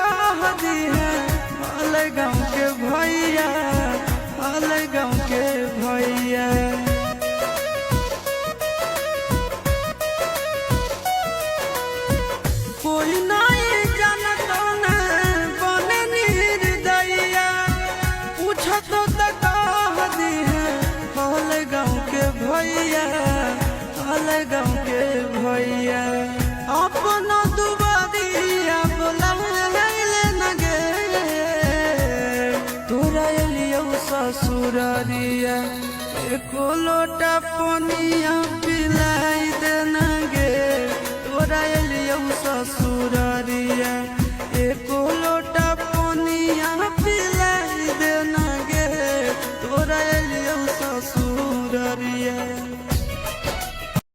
कह दी है हाल गाँव के भैया, हाल गाँव के भैया। कोई नहीं जानता न बने निर्दयिया, पूछो तो कह दी है हाल गाँव के भैया, हाल गाँव के भैया। अपना दुबारिया बोलाइले न गे, तोरा एलियो ससुरारिया एको लोटा पनिया